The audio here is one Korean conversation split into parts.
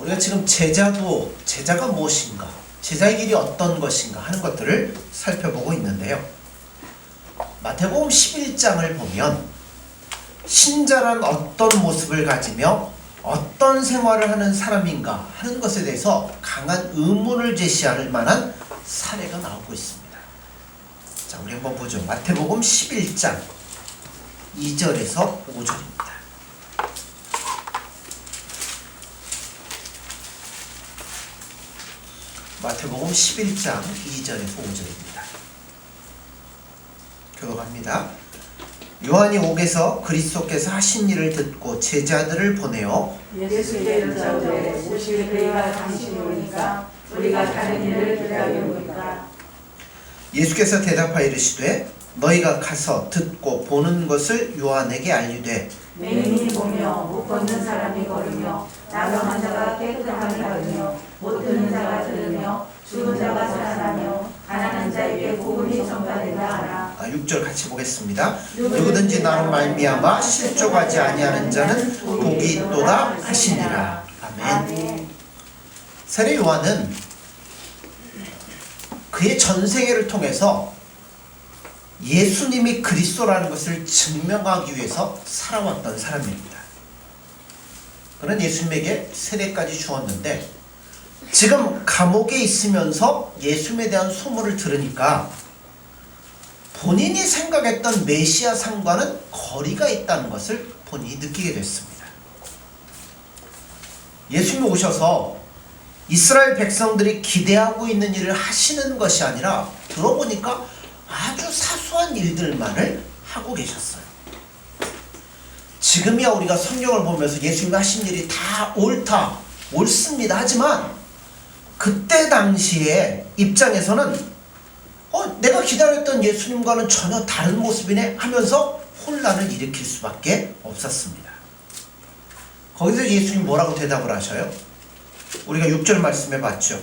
우리가 지금 제자가 무엇인가, 제자의 길이 어떤 것인가 하는 것들을 살펴보고 있는데요. 마태복음 11장을 보면 신자란 어떤 모습을 가지며 어떤 생활을 하는 사람인가 하는 것에 대해서 강한 의문을 제시할 만한 사례가 나오고 있습니다. 자, 우리 한번 보죠. 마태복음 11장 2절에서 5절입니다. 마태복음 11장 2절에서 5절입니다. 교독합니다. 요한이 옥에서 그리스도께서 하신 일을 듣고 제자들을 보내어 예수께 여짜오되 오실 그이가 당신이 오니까 우리가 다른 일을 기다려오니까. 예수께서 대답하여 이르시되 너희가 가서 듣고 보는 것을 요한에게 알리되 맹인이 보며 못 걷는 사람이 걸으며 나병한 자가 깨끗함이 걸으며 못 듣는 자가 들으며 죽은 자가 살아나며 가난한 자에게 복음이 전파된다 하라. 6절 같이 보겠습니다. 누구든지 나로 말미암아 실족하지 아니하는 자는 복이 있도다 하시니라. 아멘. 세례 요한은 그의 전생애를 통해서 예수님이 그리스도라는 것을 증명하기 위해서 살아왔던 사람입니다. 그는 예수님에게 세례까지 주었는데 지금 감옥에 있으면서 예수님에 대한 소문을 들으니까 본인이 생각했던 메시아 상과는 거리가 있다는 것을 본인이 느끼게 됐습니다. 예수님이 오셔서 이스라엘 백성들이 기대하고 있는 일을 하시는 것이 아니라 들어보니까 아주 사소한 일들만을 하고 계셨어요. 지금이야 우리가 성경을 보면서 예수님이 하신 일이 다 옳습니다. 하지만 그때 당시의 입장에서는 내가 기다렸던 예수님과는 전혀 다른 모습이네 하면서 혼란을 일으킬 수밖에 없었습니다. 거기서 예수님 뭐라고 대답을 하셔요? 우리가 6절 말씀해 봤죠.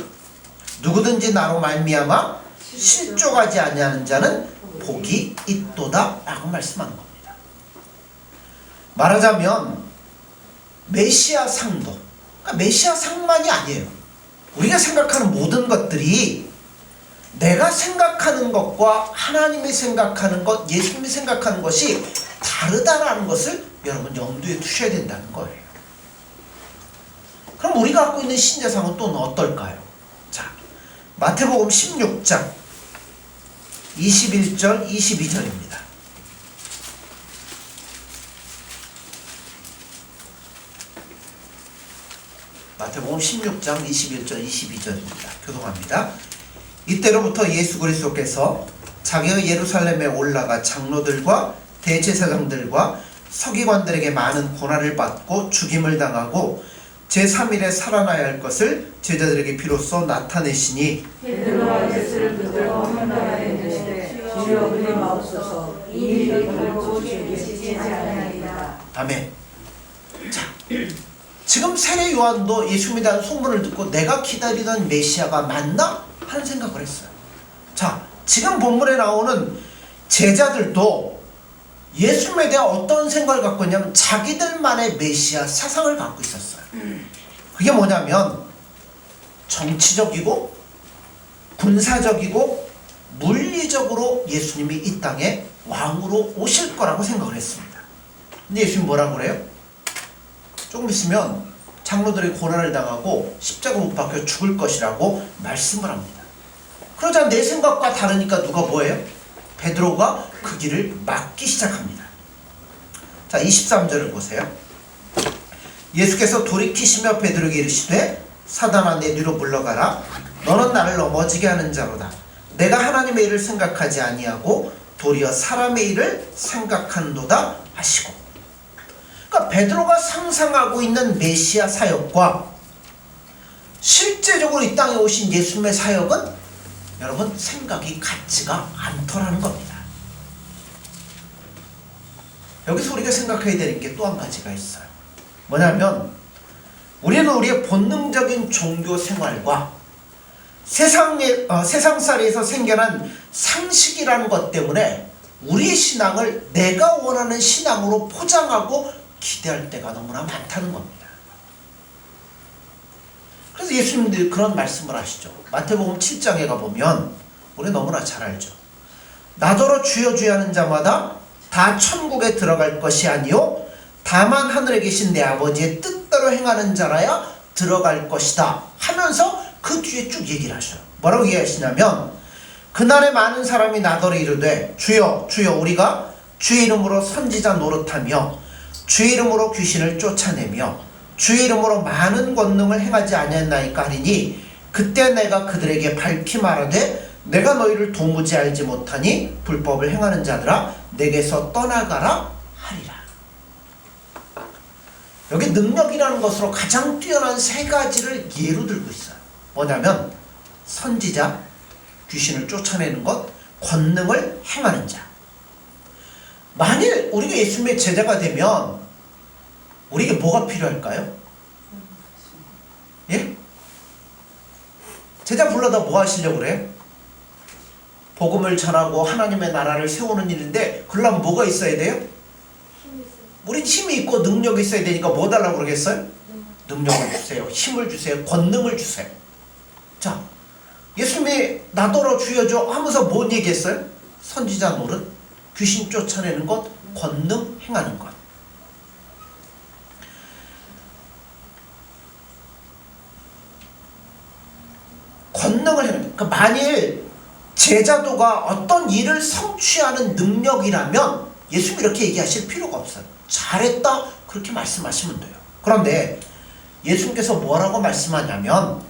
누구든지 나로 말미암아 실족하지 아니하는 자는 복이 있도다 라고 말씀하는 겁니다. 말하자면 메시아 상도, 그러니까 메시아 상만이 아니에요. 우리가 생각하는 모든 것들이 내가 생각하는 것과 하나님이 생각하는 것, 예수님이 생각하는 것이 다르다라는 것을 여러분 염두에 두셔야 된다는 거예요. 그럼 우리가 갖고 있는 신자상은 또 어떨까요? 자, 마태복음 16장 21절 22절입니다. 마태복음 16장 21절 22절입니다. 교독합니다. 이때로부터 예수 그리스도께서 자기가 예루살렘에 올라가 장로들과 대제사장들과 서기관들에게 많은 고난을 받고 죽임을 당하고 제3일에 살아나야 할 것을 제자들에게 비로소 나타내시니 베드로와 예수를 붙들고 혼나야 되시되 주여 그리 마옵소서 이 일을 결코 주에게 지지 아니하리라. 아멘. 자, 지금 세례 요한도 예수님에 대한 소문을 듣고 내가 기다리던 메시아가 맞나? 하는 생각을 했어요. 자, 지금 본문에 나오는 제자들도 예수님에 대한 어떤 생각을 갖고 있냐면 자기들만의 메시아 사상을 갖고 있었어요. 그게 뭐냐면 정치적이고 군사적이고 물리적으로 예수님이 이 땅에 왕으로 오실 거라고 생각을 했습니다. 근데 예수님 뭐라고 그래요? 조금 있으면 장로들이 고난을 당하고 십자가 못 박혀 죽을 것이라고 말씀을 합니다. 그러자 내 생각과 다르니까 누가 뭐예요? 베드로가 그 길을 막기 시작합니다. 자, 23절을 보세요. 예수께서 돌이키시며 베드로에게 이르시되 사단아 내 뒤로 물러가라. 너는 나를 넘어지게 하는 자로다. 내가 하나님의 일을 생각하지 아니하고 도리어 사람의 일을 생각한도다 하시고. 그러니까 베드로가 상상하고 있는 메시아 사역과 실제적으로 이 땅에 오신 예수님의 사역은 여러분 생각이 같지가 않더라는 겁니다. 여기서 우리가 생각해야 되는 게 또 한 가지가 있어요. 뭐냐면 우리는 우리의 본능적인 종교 생활과 세상살이에서 생겨난 상식이라는 것 때문에 우리의 신앙을 내가 원하는 신앙으로 포장하고 기대할 때가 너무나 많다는 겁니다. 그래서 예수님들이 그런 말씀을 하시죠. 마태복음 7장에 가보면 우리 너무나 잘 알죠. 나더러 주여 주여 하는 자마다 다 천국에 들어갈 것이 아니요 다만 하늘에 계신 내 아버지의 뜻대로 행하는 자라야 들어갈 것이다 하면서 그 뒤에 쭉 얘기를 하셔요. 뭐라고 얘기하시냐면 그날에 많은 사람이 나더러 이르되 주여 주여 우리가 주의 이름으로 선지자 노릇하며 주의 이름으로 귀신을 쫓아내며 주의 이름으로 많은 권능을 행하지 아니했나이까 하리니 그때 내가 그들에게 밝히 말하되 내가 너희를 도무지 알지 못하니 불법을 행하는 자들아 내게서 떠나가라 하리라. 여기 능력이라는 것으로 가장 뛰어난 세 가지를 예로 들고 있어요. 뭐냐면 선지자, 귀신을 쫓아내는 것, 권능을 행하는 자. 만일 우리가 예수님의 제자가 되면 우리에게 뭐가 필요할까요? 예? 제자 불러다 뭐 하시려고 그래요? 복음을 전하고 하나님의 나라를 세우는 일인데 그러려면 뭐가 있어야 돼요? 우린 힘이 있고 능력이 있어야 되니까 뭐 달라고 그러겠어요? 능력을 주세요. 힘을 주세요. 권능을 주세요. 자, 예수님이 나더러 주여 줘 하면서 뭔 얘기했어요? 선지자 노릇, 귀신 쫓아내는 것, 권능 행하는 것. 권능을 행하는 것. 그러니까 만일 제자도가 어떤 일을 성취하는 능력이라면 예수님이 이렇게 얘기하실 필요가 없어요. 잘했다 그렇게 말씀하시면 돼요. 그런데 예수님께서 뭐라고 말씀하냐면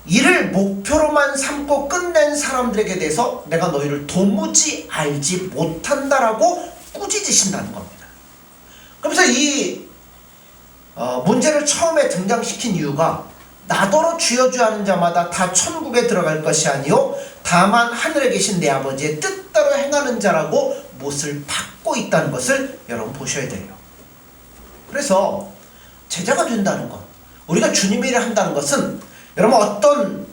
이를 목표로만 삼고 끝낸 사람들에게 대해서 내가 너희를 도무지 알지 못한다라고 꾸짖으신다는 겁니다. 그러면서 이 문제를 처음에 등장시킨 이유가 나더러 주여 주여 하는 자마다 다 천국에 들어갈 것이 아니요 다만 하늘에 계신 내 아버지의 뜻대로 행하는 자라고 못을 받고 있다는 것을 여러분 보셔야 돼요. 그래서 제자가 된다는 것, 우리가 주님의 일을 한다는 것은 여러분 어떤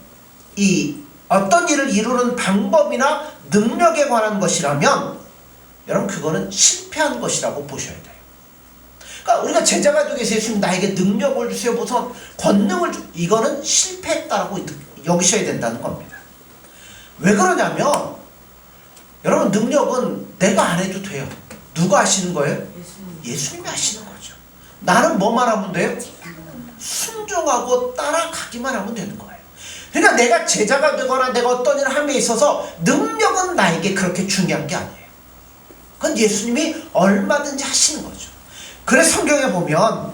일을 이루는 방법이나 능력에 관한 것이라면 여러분 그거는 실패한 것이라고 보셔야 돼요. 그러니까 우리가 제자가 되기 위해서 예수님 나에게 능력을 주세요, 무슨 권능을 이거는 실패했다고 여기셔야 된다는 겁니다. 왜 그러냐면 여러분 능력은 내가 안 해도 돼요. 누가 하시는 거예요? 예수님이 하시는 거죠. 나는 뭐만 하면 돼요? 순종하고 따라가기만 하면 되는 거예요. 그러니까 내가 제자가 되거나 내가 어떤 일을 함에 있어서 능력은 나에게 그렇게 중요한 게 아니에요. 그건 예수님이 얼마든지 하시는 거죠. 그래서 성경에 보면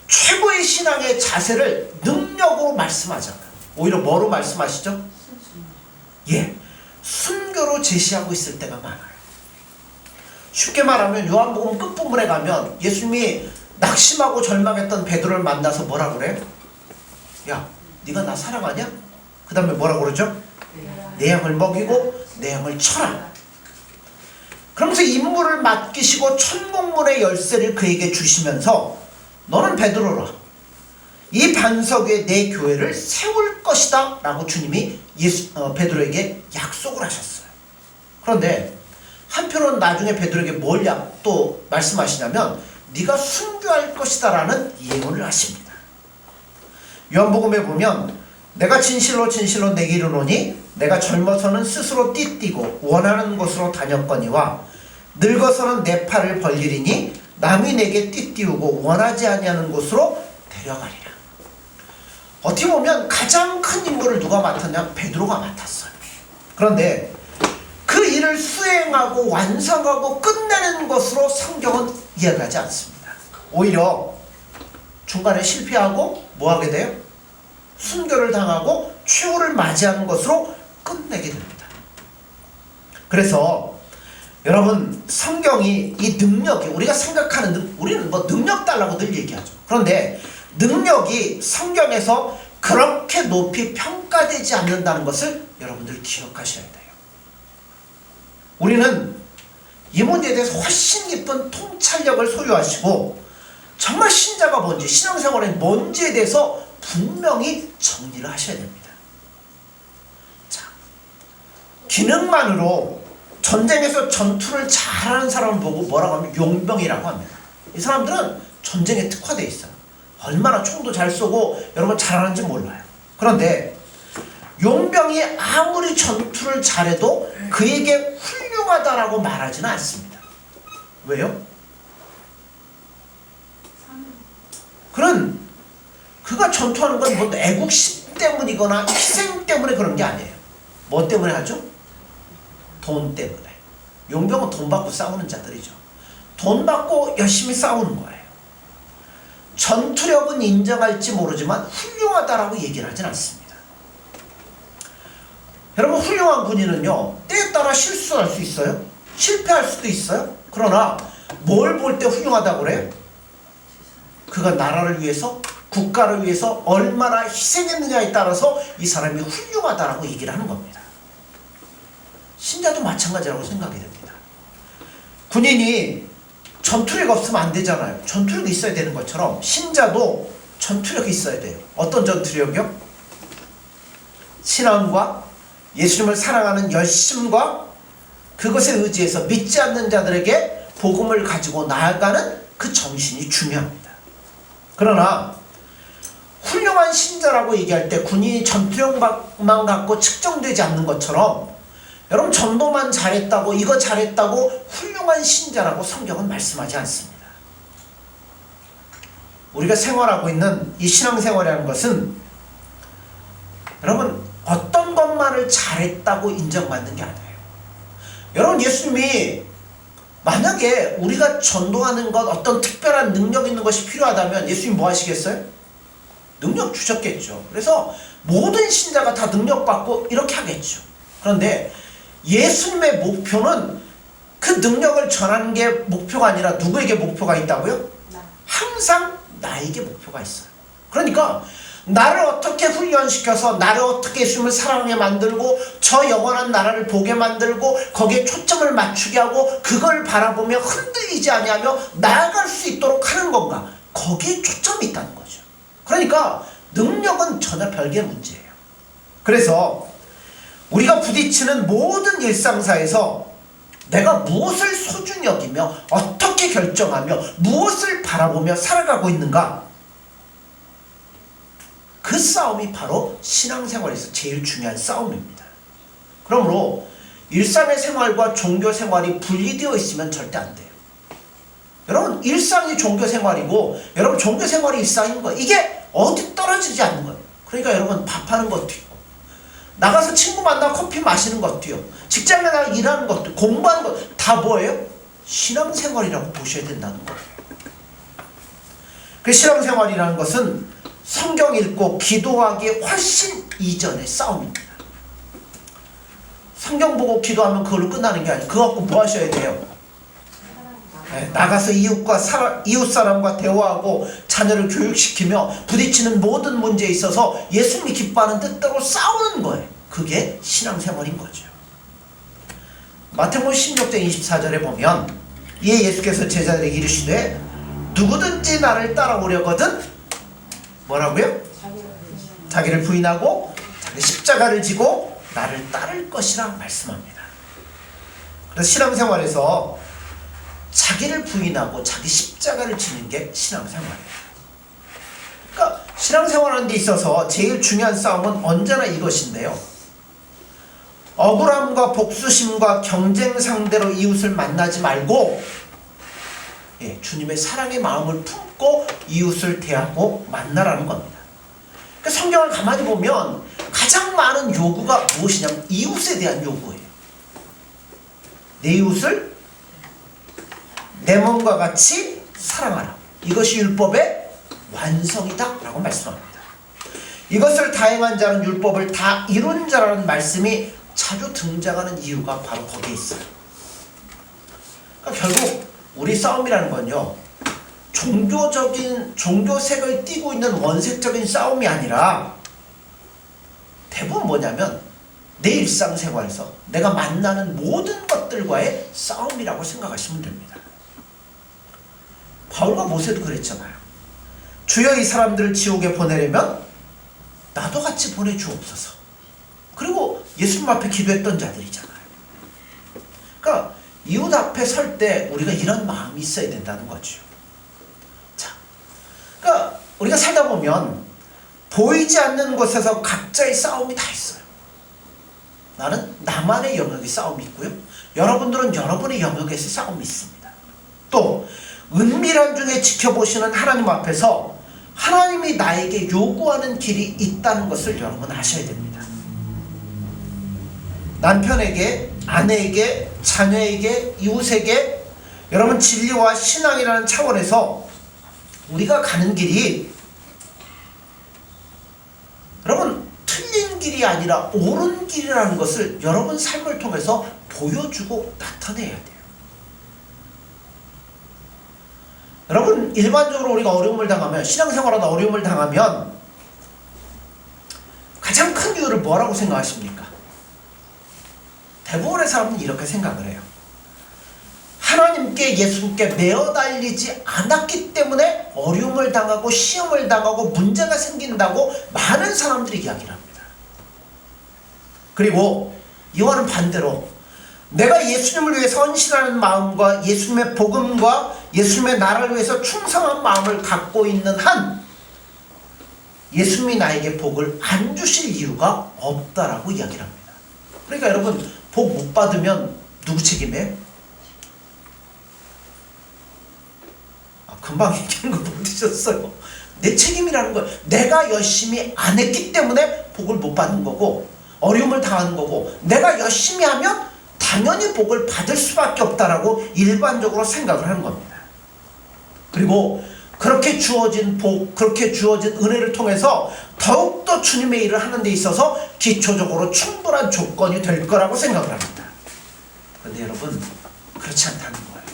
최고의 신앙의 자세를 능력으로 말씀하잖아요. 오히려 뭐로 말씀하시죠? 예, 순교로 제시하고 있을 때가 많아요. 쉽게 말하면 요한복음 끝부분에 가면 예수님이 낙심하고 절망했던 베드로를 만나서 뭐라고 그래요? 야, 네가 나 사랑하냐? 그 다음에 뭐라고 그러죠? 내 양을 먹이고 내 양을 쳐라. 그러면서 임무를 맡기시고 천국문의 열쇠를 그에게 주시면서 너는 베드로라. 이 반석 위에 내 교회를 세울 것이다 라고 주님이 베드로에게 약속을 하셨어요. 그런데 한편으로는 나중에 베드로에게 뭘 또 말씀하시냐면 네가 순교할 것이다 라는 예언을 하십니다. 요한복음에 보면 내가 진실로 진실로 내게 이르노니 내가 젊어서는 스스로 띠띠고 원하는 곳으로 다녔거니와 늙어서는 내 팔을 벌리리니 남이 내게 띠띠우고 원하지 아니하는 곳으로 데려가리라. 어떻게 보면 가장 큰 임무를 누가 맡았냐? 베드로가 맡았어요. 그런데 그 일을 수행하고 완성하고 끝내는 것으로 성경은 이야기하지 않습니다. 오히려 중간에 실패하고 뭐하게 돼요? 순교를 당하고 최후를 맞이하는 것으로 끝내게 됩니다. 그래서 여러분 성경이 이 능력이 우리가 생각하는 우리는 뭐 능력 달라고 늘 얘기하죠. 그런데 능력이 성경에서 그렇게 높이 평가되지 않는다는 것을 여러분들 기억하셔야 돼요. 우리는 이 문제에 대해서 훨씬 깊은 통찰력을 소유하시고 정말 신자가 뭔지 신앙생활이 뭔지에 대해서 분명히 정리를 하셔야 됩니다. 자, 기능만으로 전쟁에서 전투를 잘하는 사람을 보고 뭐라고 하면 용병이라고 합니다. 이 사람들은 전쟁에 특화되어 있어요. 얼마나 총도 잘 쏘고 여러분 잘하는지 몰라요. 그런데 용병이 아무리 전투를 잘해도 그에게 훌륭하다라고 말하지는 않습니다. 왜요? 그가 전투하는 건 뭐 애국심 때문이거나 희생 때문에 그런 게 아니에요. 뭐 때문에 하죠? 돈 때문에. 용병은 돈 받고 싸우는 자들이죠. 돈 받고 열심히 싸우는 거예요. 전투력은 인정할지 모르지만 훌륭하다라고 얘기를 하진 않습니다. 여러분, 훌륭한 군인은요, 때에 따라 실수할 수 있어요. 실패할 수도 있어요. 그러나 뭘 볼 때 훌륭하다고 그래요? 그가 나라를 위해서, 국가를 위해서 얼마나 희생했느냐에 따라서 이 사람이 훌륭하다라고 얘기를 하는 겁니다. 신자도 마찬가지라고 생각이 됩니다. 군인이 전투력이 없으면 안 되잖아요. 전투력이 있어야 되는 것처럼 신자도 전투력이 있어야 돼요. 어떤 전투력이요? 신앙과 예수님을 사랑하는 열심과 그것에 의지해서 믿지 않는 자들에게 복음을 가지고 나아가는 그 정신이 중요합니다. 그러나 훌륭한 신자라고 얘기할 때 군인이 전투력만 갖고 측정되지 않는 것처럼 여러분, 전도만 잘했다고, 이거 잘했다고 훌륭한 신자라고 성경은 말씀하지 않습니다. 우리가 생활하고 있는 이 신앙생활이라는 것은 여러분, 어떤 것만을 잘했다고 인정받는 게 아니에요. 여러분, 예수님이 만약에 우리가 전도하는 것, 어떤 특별한 능력 있는 것이 필요하다면 예수님 뭐 하시겠어요? 능력 주셨겠죠. 그래서 모든 신자가 다 능력 받고 이렇게 하겠죠. 그런데 예수님의 목표는 그 능력을 전하는 게 목표가 아니라 누구에게 목표가 있다고요? 항상 나에게 목표가 있어요. 그러니까 나를 어떻게 훈련시켜서 나를 어떻게 예수님을 사랑하게 만들고 저 영원한 나라를 보게 만들고 거기에 초점을 맞추게 하고 그걸 바라보며 흔들리지 아니하며 나아갈 수 있도록 하는 건가, 거기에 초점이 있다는 거죠. 그러니까 능력은 전혀 별개의 문제예요. 그래서 우리가 부딪히는 모든 일상사에서 내가 무엇을 소중히 여기며 어떻게 결정하며 무엇을 바라보며 살아가고 있는가, 그 싸움이 바로 신앙생활에서 제일 중요한 싸움입니다. 그러므로 일상의 생활과 종교 생활이 분리되어 있으면 절대 안 돼요. 여러분, 일상이 종교 생활이고 여러분 종교 생활이 일상인 거예요. 이게 어디 떨어지지 않는 거예요. 그러니까 여러분, 밥하는 것도 있고 나가서 친구 만나 커피 마시는 것도요, 직장에 나가 일하는 것도, 공부하는 것 다 뭐예요? 신앙생활이라고 보셔야 된다는 거예요. 그 신앙생활이라는 것은 성경 읽고 기도하기에 훨씬 이전의 싸움입니다. 성경 보고 기도하면 그걸로 끝나는 게 아니에요. 그거 갖고 뭐 하셔야 돼요? 네, 나가서 이웃 사람과 대화하고 자녀를 교육시키며 부딪히는 모든 문제에 있어서 예수님이 기뻐하는 뜻대로 싸우는 거예요. 그게 신앙생활인 거죠. 마태복음 16장 24절에 보면 이에 예수께서 제자들에게 이르시되 누구든지 나를 따라오려거든 뭐라고요? 자기를 부인하고 자기 십자가를 지고 나를 따를 것이라 말씀합니다. 그래서 신앙생활에서 자기를 부인하고 자기 십자가를 지는 게 신앙생활이에요. 그러니까 신앙생활하는 데 있어서 제일 중요한 싸움은 언제나 이것인데요, 억울함과 복수심과 경쟁 상대로 이웃을 만나지 말고 주님의 사랑의 마음을 품고 이웃을 대하고 만나라는 겁니다. 그러니까 성경을 가만히 보면 가장 많은 요구가 무엇이냐면 이웃에 대한 요구예요. 내 이웃을 내 몸과 같이 사랑하라. 이것이 율법의 완성이다 라고 말씀합니다. 이것을 다 행한 자는 율법을 다 이룬 자라는 말씀이 자주 등장하는 이유가 바로 거기에 있어요. 그러니까 결국 우리 싸움이라는 건요, 종교색을 띠고 있는 원색적인 싸움이 아니라 대부분 뭐냐면 내 일상생활에서 내가 만나는 모든 것들과의 싸움이라고 생각하시면 됩니다. 바울과 모세도 그랬잖아요. 주여 이 사람들을 지옥에 보내려면 나도 같이 보내주옵소서. 그리고 예수님 앞에 기도했던 자들이잖아요. 그러니까 이웃 앞에 설 때 우리가 이런 마음이 있어야 된다는 거죠. 자, 그러니까 우리가 살다 보면 보이지 않는 곳에서 각자의 싸움이 다 있어요. 나는 나만의 영역의 싸움이 있고요. 여러분들은 여러분의 영역에서 싸움이 있습니다. 또 은밀한 중에 지켜보시는 하나님 앞에서 하나님이 나에게 요구하는 길이 있다는 것을 여러분 아셔야 됩니다. 남편에게, 아내에게, 자녀에게, 이웃에게 여러분 진리와 신앙이라는 차원에서 우리가 가는 길이 여러분 틀린 길이 아니라 옳은 길이라는 것을 여러분 삶을 통해서 보여주고 나타내야 돼요. 여러분 일반적으로 우리가 어려움을 당하면, 신앙생활하다 어려움을 당하면 가장 큰 이유를 뭐라고 생각하십니까? 대부분의 사람은 이렇게 생각을 해요. 하나님께, 예수님께 매어 달리지 않았기 때문에 어려움을 당하고 시험을 당하고 문제가 생긴다고 많은 사람들이 이야기를 합니다. 그리고 이와는 반대로 내가 예수님을 위해서 헌신하는 마음과 예수님의 복음과 예수님의 나라를 위해서 충성한 마음을 갖고 있는 한 예수님이 나에게 복을 안 주실 이유가 없다라고 이야기를 합니다. 그러니까 여러분 복 못 받으면 누구 책임이에요? 금방 얘기한 거 못 드셨어요. 내 책임이라는 거예요. 내가 열심히 안 했기 때문에 복을 못 받는 거고 어려움을 당하는 거고, 내가 열심히 하면 당연히 복을 받을 수밖에 없다라고 일반적으로 생각을 하는 겁니다. 그리고 그렇게 주어진 복, 그렇게 주어진 은혜를 통해서 더욱더 주님의 일을 하는 데 있어서 기초적으로 충분한 조건이 될 거라고 생각을 합니다. 그런데 여러분 그렇지 않다는 거예요.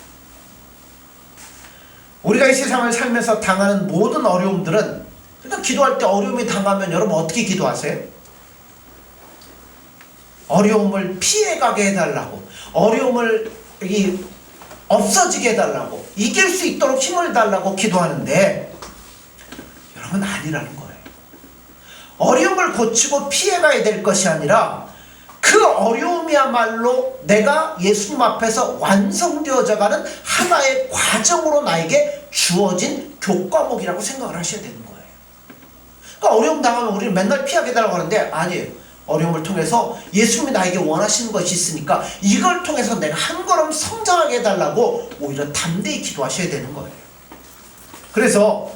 우리가 이 세상을 살면서 당하는 모든 어려움들은, 그러니까 기도할 때 어려움이 당하면 여러분 어떻게 기도하세요? 어려움을 피해가게 해달라고, 어려움을 없어지게 해달라고, 이길 수 있도록 힘을 달라고 기도하는데 여러분 아니라는 거예요. 어려움을 고치고 피해가야 될 것이 아니라 그 어려움이야말로 내가 예수님 앞에서 완성되어져가는 하나의 과정으로 나에게 주어진 교과목이라고 생각을 하셔야 되는 거예요. 그러니까 어려움 당하면 우리는 맨날 피하게 달라고 하는데 아니에요. 어려움을 통해서 예수님이 나에게 원하시는 것이 있으니까 이걸 통해서 내가 한 걸음 성장하게 해달라고 오히려 담대히 기도하셔야 되는 거예요. 그래서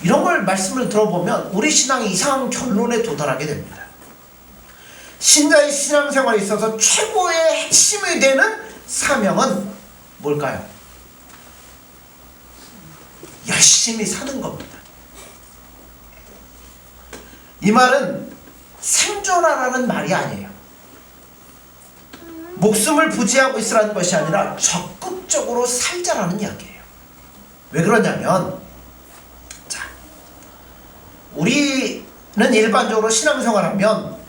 이런 걸 말씀을 들어보면 우리 신앙이 이상한 결론에 도달하게 됩니다. 신자의 신앙생활에 있어서 최고의 핵심이 되는 사명은 뭘까요? 열심히 사는 겁니다. 이 말은 생존하라는 말이 아니에요. 목숨을 부지하고 있으라는 것이 아니라 적극적으로 살자라는 이야기예요. 왜 그러냐면, 자, 우리는 일반적으로 신앙생활하면,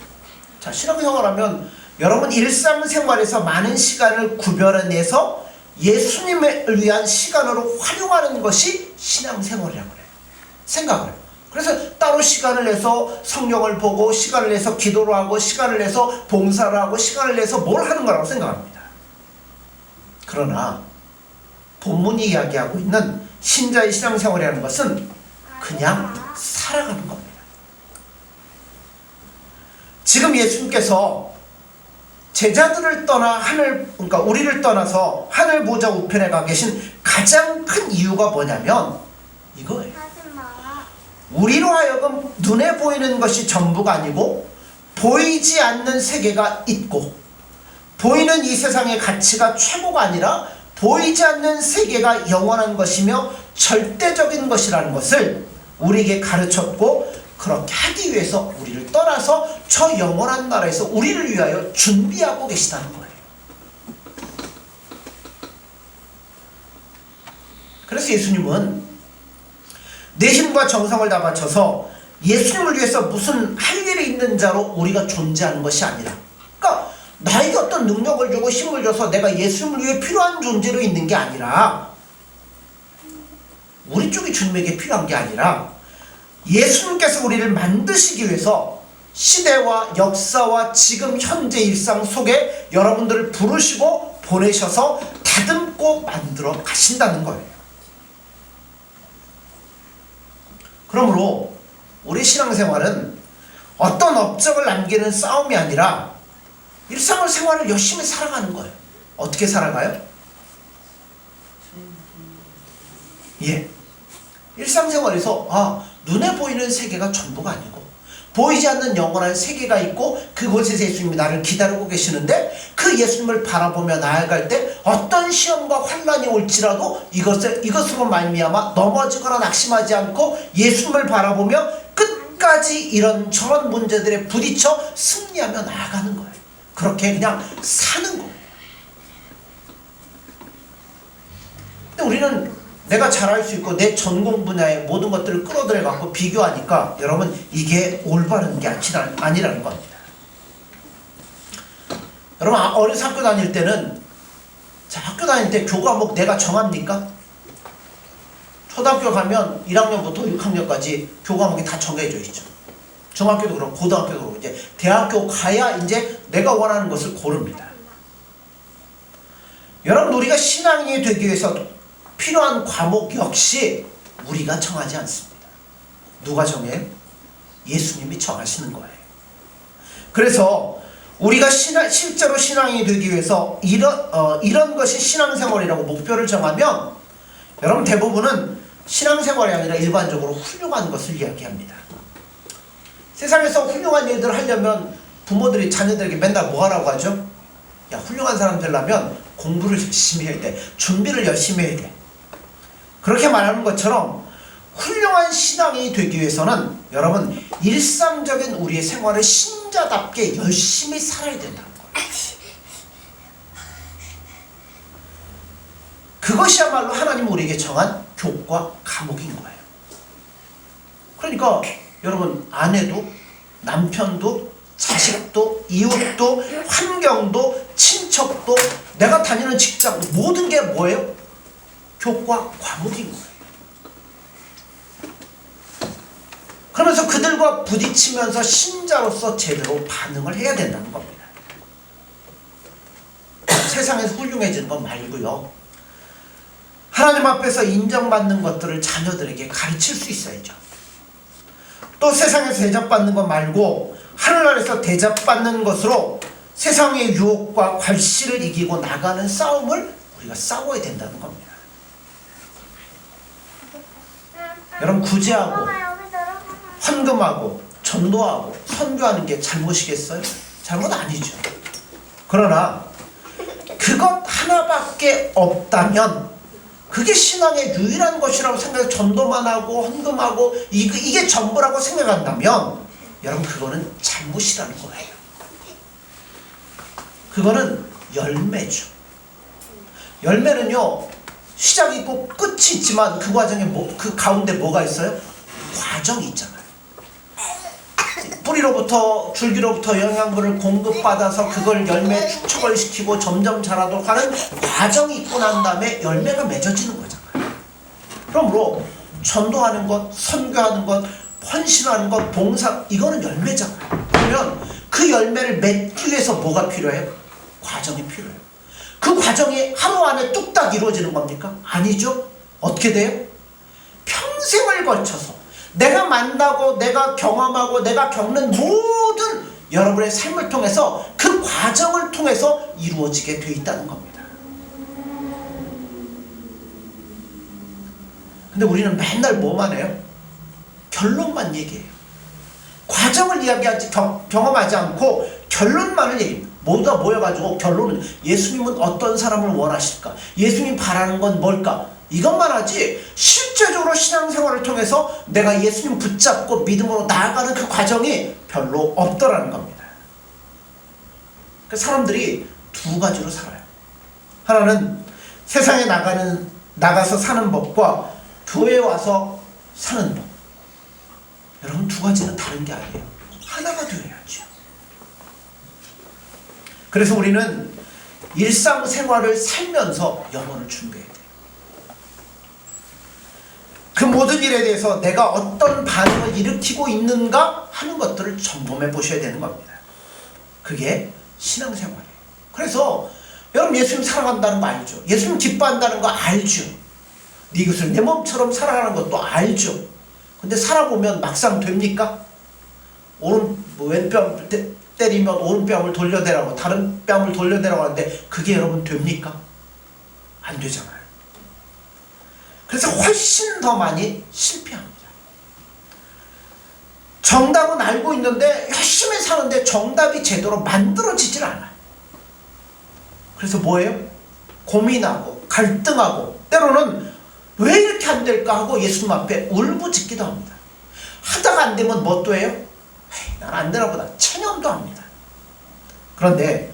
여러분 일상생활에서 많은 시간을 구별해내서 예수님을 위한 시간으로 활용하는 것이 신앙생활이라고 그래요. 생각을 해요. 그래서 따로 시간을 내서 성경을 보고, 시간을 내서 기도를 하고, 시간을 내서 봉사를 하고, 시간을 내서 뭘 하는 거라고 생각합니다. 그러나 본문이 이야기하고 있는 신자의 신앙생활이라는 것은 그냥 살아가는 겁니다. 지금 예수님께서 제자들을 떠나 그러니까 우리를 떠나서 하늘 보좌 우편에 가 계신 가장 큰 이유가 뭐냐면 이거예요. 우리로 하여금 눈에 보이는 것이 전부가 아니고 보이지 않는 세계가 있고, 보이는 이 세상의 가치가 최고가 아니라 보이지 않는 세계가 영원한 것이며 절대적인 것이라는 것을 우리에게 가르쳤고, 그렇게 하기 위해서 우리를 떠나서 저 영원한 나라에서 우리를 위하여 준비하고 계시다는 거예요. 그래서 예수님은 내 힘과 정성을 다 바쳐서 예수님을 위해서 무슨 할 일이 있는 자로 우리가 존재하는 것이 아니라, 그러니까 나에게 어떤 능력을 주고 힘을 줘서 내가 예수님을 위해 필요한 존재로 있는 게 아니라, 우리 쪽이 주님에게 필요한 게 아니라 예수님께서 우리를 만드시기 위해서 시대와 역사와 지금 현재 일상 속에 여러분들을 부르시고 보내셔서 다듬고 만들어 가신다는 거예요. 그러므로 우리 신앙생활은 어떤 업적을 남기는 싸움이 아니라 일상을 생활을 열심히 살아가는 거예요. 어떻게 살아가요? 예. 일상생활에서 눈에 보이는 세계가 전부가 아니고 보이지 않는 영원한 세계가 있고 그곳에서 예수님이 나를 기다리고 계시는데 그 예수님을 바라보며 나아갈 때 어떤 시험과 환난이 올지라도 이것으로 말미암아 넘어지거나 낙심하지 않고 예수님을 바라보며 끝까지 이런저런 문제들에 부딪혀 승리하며 나아가는 거예요. 그렇게 그냥 사는 거예요. 근데 우리는 내가 잘할 수 있고 내 전공 분야의 모든 것들을 끌어들여 갖고 비교하니까 여러분 이게 올바른 게 아니라는 겁니다. 여러분 어려서 학교 다닐 때는 학교 다닐 때 교과목 내가 정합니까? 초등학교 가면 1학년부터 6학년까지 교과목이 다 정해져 있죠. 중학교도 그렇고 고등학교도 그렇고 이제 대학교 가야 이제 내가 원하는 것을 고릅니다. 여러분 우리가 신앙인이 되기 위해서 필요한 과목 역시 우리가 정하지 않습니다. 누가 정해요? 예수님이 정하시는 거예요. 그래서 우리가 실제로 신앙인이 되기 위해서 이런 것이 신앙생활이라고 목표를 정하면 여러분 대부분은 신앙생활이 아니라 일반적으로 훌륭한 것을 이야기합니다. 세상에서 훌륭한 일들을 하려면 부모들이 자녀들에게 맨날 뭐 하라고 하죠? 야, 훌륭한 사람 되려면 공부를 열심히 해야 돼. 준비를 열심히 해야 돼. 그렇게 말하는 것처럼 훌륭한 신앙이 되기 위해서는 여러분 일상적인 우리의 생활을 신자답게 열심히 살아야 된다는 거예요. 그것이야말로 하나님 우리에게 정한 교과 과목인 거예요. 그러니까 여러분 아내도 남편도 자식도 이웃도 환경도 친척도 내가 다니는 직장 모든 게 뭐예요? 교과 과목인 거예요. 그러면서 그들과 부딪히면서 신자로서 제대로 반응을 해야 된다는 겁니다. 세상에서 훌륭해지는 건 말고요. 하나님 앞에서 인정받는 것들을 자녀들에게 가르칠 수 있어야죠. 또 세상에서 대접받는 것 말고 하늘나라에서 대접받는 것으로 세상의 유혹과 괄시를 이기고 나가는 싸움을 우리가 싸워야 된다는 겁니다. 여러분 구제하고 헌금하고 전도하고 선교하는 게 잘못이겠어요? 잘못 아니죠. 그러나 그것 하나밖에 없다면 그게 신앙의 유일한 것이라고 생각해서 전도만 하고 헌금하고 이게 전부라고 생각한다면 여러분 그거는 잘못이라는 거예요. 그거는 열매죠. 열매는요 시작이 있고 끝이 있지만 그 과정에 그 가운데 뭐가 있어요? 과정이 있잖아요. 뿌리로부터 줄기로부터 영양분을 공급받아서 그걸 열매 축적을 시키고 점점 자라도록 하는 과정이 있고 난 다음에 열매가 맺어지는 거잖아요. 그러므로 전도하는 것, 선교하는 것, 헌신하는 것, 봉사 이거는 열매잖아요. 그러면 그 열매를 맺기 위해서 뭐가 필요해요? 과정이 필요해요. 그 과정이 하루 안에 뚝딱 이루어지는 겁니까? 아니죠. 어떻게 돼요? 평생을 걸쳐서 내가 만나고 내가 경험하고 내가 겪는 모든 여러분의 삶을 통해서 그 과정을 통해서 이루어지게 돼 있다는 겁니다. 근데 우리는 맨날 뭐만 해요? 결론만 얘기해요. 과정을 이야기하지 경험하지 않고 결론만을 얘기해요. 모두가 모여가지고 결론은 예수님은 어떤 사람을 원하실까? 예수님 바라는 건 뭘까? 이것만 하지 실제적으로 신앙생활을 통해서 내가 예수님 붙잡고 믿음으로 나아가는 그 과정이 별로 없더라는 겁니다. 그 사람들이 두 가지로 살아요. 하나는 세상에 나가서 사는 법과 교회에 와서 사는 법. 여러분 두 가지는 다른 게 아니에요. 하나가 되어야죠. 그래서 우리는 일상생활을 살면서 영혼을 준비해야 돼요. 그 모든 일에 대해서 내가 어떤 반응을 일으키고 있는가 하는 것들을 점검해 보셔야 되는 겁니다. 그게 신앙생활이에요. 그래서 여러분 예수님 사랑한다는 거 알죠? 예수님 기뻐한다는 거 알죠? 네 이것을 내 몸처럼 사랑하는 것도 알죠? 근데 살아보면 막상 됩니까? 왼뺨 때리면 오른뺨을 돌려대라고, 다른 뺨을 돌려대라고 하는데 그게 여러분 됩니까? 안 되잖아요. 그래서 훨씬 더 많이 실패합니다. 정답은 알고 있는데 열심히 사는데 정답이 제대로 만들어지질 않아요. 그래서 뭐예요? 고민하고 갈등하고 때로는 왜 이렇게 안 될까 하고 예수님 앞에 울부짖기도 합니다. 하다가 안 되면 뭐 또 해요? 난 안 되나 보다 체념도 합니다. 그런데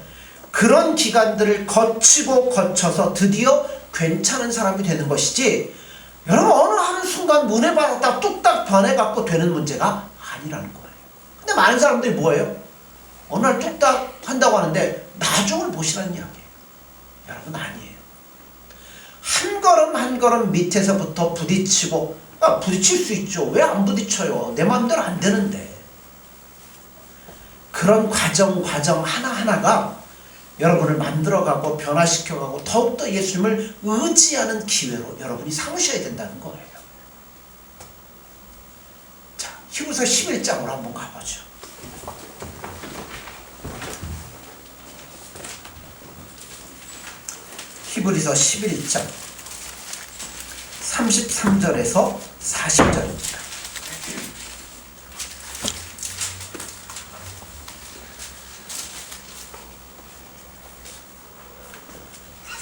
그런 기간들을 거치고 거쳐서 드디어 괜찮은 사람이 되는 것이지, 여러분 어느 한순간 은혜 받았다 뚝딱 변해갖고 되는 문제가 아니라는 거예요. 근데 많은 사람들이 뭐예요? 어느 날 뚝딱 한다고 하는데 나중을 보시라는 이야기예요. 여러분 아니에요. 한 걸음 한 걸음 밑에서부터 부딪히고, 부딪힐 수 있죠. 왜 안 부딪혀요? 내 마음대로 안 되는데. 그런 과정 하나하나가 여러분을 만들어가고 변화시켜가고 더욱더 예수님을 의지하는 기회로 여러분이 삼으셔야 된다는 거예요. 자, 히브리서 11장으로 한번 가보죠. 히브리서 11장 33절에서 40절입니다.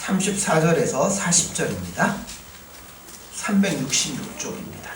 34절에서 40절입니다. 366쪽입니다.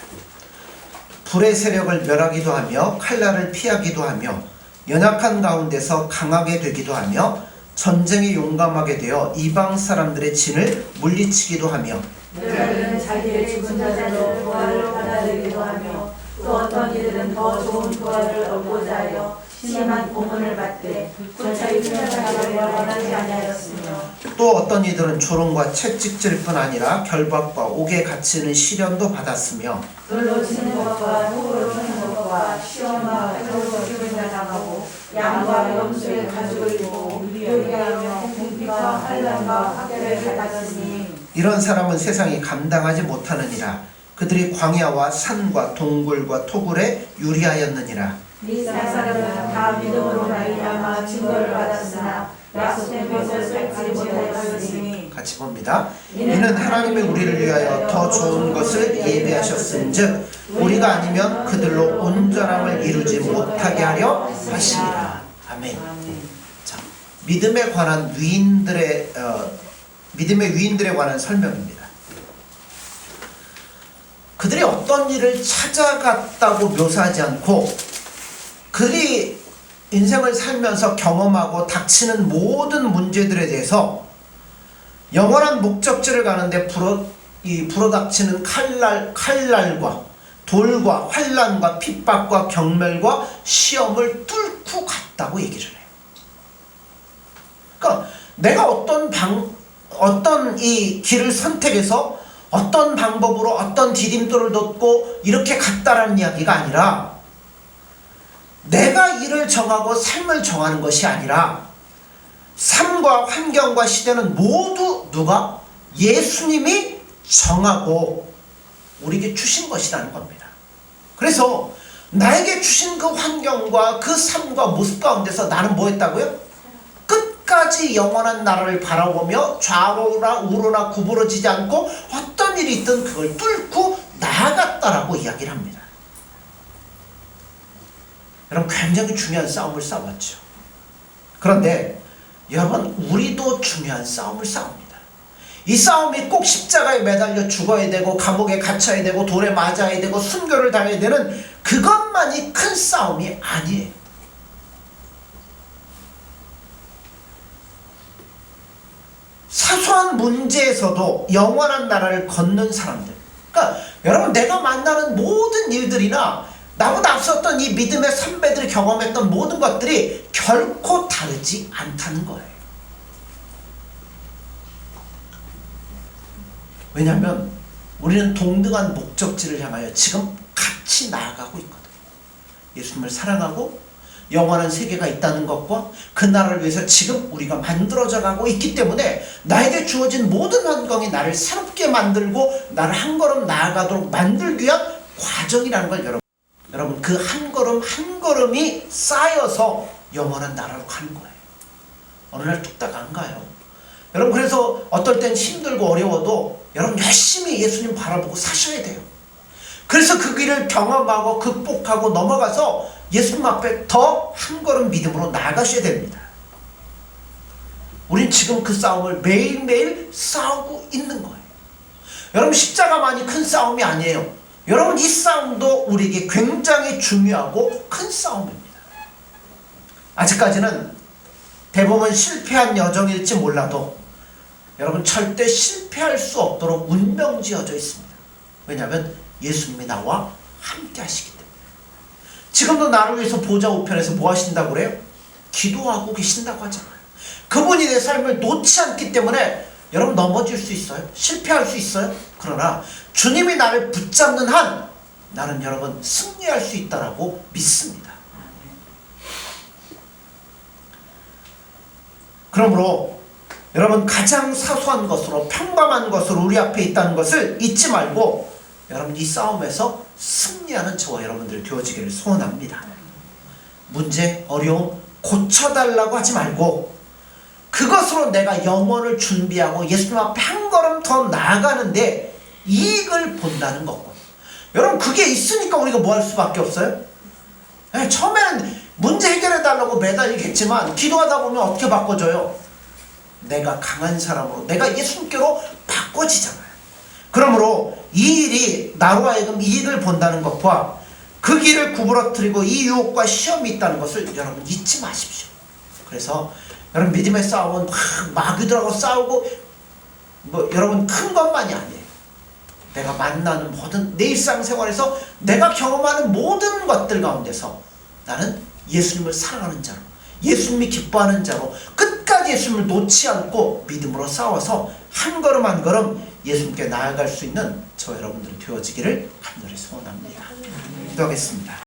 불의 세력을 멸하기도 하며 칼날을 피하기도 하며 연약한 가운데서 강하게 되기도 하며 전쟁에 용감하게 되어 이방 사람들의 진을 물리치기도 하며 너희는 자기의 죽은 자들로 부활을 받아들이기도 하며 또 어떤 이들은 더 좋은 부활을 얻고자 하여 심한 고문을 받되 구차히 생각하기를 원하지 아니하였으며 또 어떤 이들은 조롱과 채찍질 뿐 아니라 결박과 옥에 갇히는 시련도 받았으며 돌로 치는 것과 호로 치는 것과 시험과 해로로 죽임을 당하고 양과 염소의 가죽을 입고 요리하며 공피와 환난과 학대를 받았으니 이런 사람은 세상이 감당하지 못하느니라. 그들이 광야와 산과 동굴과 토굴에 유리하였느니라. 이 사람은 다 믿음으로 말미암아 증거를 받았으나 약속된 것을 뺏지 못하였으니 같이 봅니다. 이는 하나님이 우리를 위하여 더 좋은 것을 예비하셨은즉 우리가 아니면 그들로 온전함을 이루지 못하게 하려 하시니라. 아멘. 자, 믿음에 관한 믿음의 위인들에 관한 설명입니다. 그들이 어떤 일을 찾아갔다고 묘사하지 않고 그들이 인생을 살면서 경험하고 닥치는 모든 문제들에 대해서 영원한 목적지를 가는데 불어닥치는 칼날과 돌과 환난과 핍박과 경멸과 시험을 뚫고 갔다고 얘기를 해요. 그러니까 내가 어떤 이 길을 선택해서 어떤 방법으로 어떤 디딤돌을 뒀고 이렇게 갔다라는 이야기가 아니라, 내가 일을 정하고 삶을 정하는 것이 아니라 삶과 환경과 시대는 모두 누가? 예수님이 정하고 우리에게 주신 것이라는 겁니다. 그래서 나에게 주신 그 환경과 그 삶과 모습 가운데서 나는 뭐 했다고요? 끝까지 영원한 나라를 바라보며 좌우나 우로나 구부러지지 않고 어떤 일이 있든 그걸 뚫고 나아갔다라고 이야기를 합니다. 여러분 굉장히 중요한 싸움을 싸웠죠. 그런데 여러분 우리도 중요한 싸움을 싸웁니다. 이 싸움이 꼭 십자가에 매달려 죽어야 되고 감옥에 갇혀야 되고 돌에 맞아야 되고 순교를 당해야 되는 그것만이 큰 싸움이 아니에요. 사소한 문제에서도 영원한 나라를 걷는 사람들, 그러니까 여러분 내가 만나는 모든 일들이나 나보다 앞섰던 이 믿음의 선배들이 경험했던 모든 것들이 결코 다르지 않다는 거예요. 왜냐하면 우리는 동등한 목적지를 향하여 지금 같이 나아가고 있거든요. 예수님을 사랑하고 영원한 세계가 있다는 것과 그 나라를 위해서 지금 우리가 만들어져 가고 있기 때문에 나에게 주어진 모든 환경이 나를 새롭게 만들고 나를 한 걸음 나아가도록 만들기 위한 과정이라는 걸 여러분 그 한 걸음 한 걸음이 쌓여서 영원한 나라로 가는 거예요. 어느 날 뚝딱 안 가요. 여러분 그래서 어떨 땐 힘들고 어려워도 여러분 열심히 예수님 바라보고 사셔야 돼요. 그래서 그 길을 경험하고 극복하고 넘어가서 예수님 앞에 더 한 걸음 믿음으로 나아가셔야 됩니다. 우린 지금 그 싸움을 매일매일 싸우고 있는 거예요. 여러분 십자가만이 큰 싸움이 아니에요. 여러분 이 싸움도 우리에게 굉장히 중요하고 큰 싸움입니다. 아직까지는 대부분 실패한 여정일지 몰라도 여러분 절대 실패할 수 없도록 운명지어져 있습니다. 왜냐하면 예수님이 나와 함께 하시기 때문에. 지금도 나를 위해서 보좌 우편에서 뭐 하신다고 그래요? 기도하고 계신다고 하잖아요. 그분이 내 삶을 놓지 않기 때문에 여러분 넘어질 수 있어요? 실패할 수 있어요? 그러나 주님이 나를 붙잡는 한 나는 여러분 승리할 수 있다라고 믿습니다. 그러므로 여러분 가장 사소한 것으로 평범한 것으로 우리 앞에 있다는 것을 잊지 말고 여러분 이 싸움에서 승리하는 저와 여러분들 되어지기를 소원합니다. 문제, 어려움 고쳐달라고 하지 말고 그것으로 내가 영혼을 준비하고 예수님 앞에 한 걸음 더 나아가는데 이익을 본다는 것고. 여러분 그게 있으니까 우리가 뭐 할 수밖에 없어요? 네, 처음에는 문제 해결해달라고 매달리겠지만 기도하다 보면 어떻게 바꿔져요? 내가 강한 사람으로 내가 예수님께로 바꿔지잖아요. 그러므로 이 일이 나로 하여금 이익을 본다는 것과 그 길을 구부러뜨리고 이 유혹과 시험이 있다는 것을 여러분 잊지 마십시오. 그래서 여러분 믿음의 싸움은 막 마귀들하고 싸우고 뭐 여러분 큰 것만이 아니에요. 내가 만나는 모든 내 일상생활에서 내가 경험하는 모든 것들 가운데서 나는 예수님을 사랑하는 자로 예수님이 기뻐하는 자로 끝까지 예수님을 놓지 않고 믿음으로 싸워서 한 걸음 한 걸음 예수님께 나아갈 수 있는 저 여러분들이 되어지기를 간절히 소원합니다. 기도하겠습니다.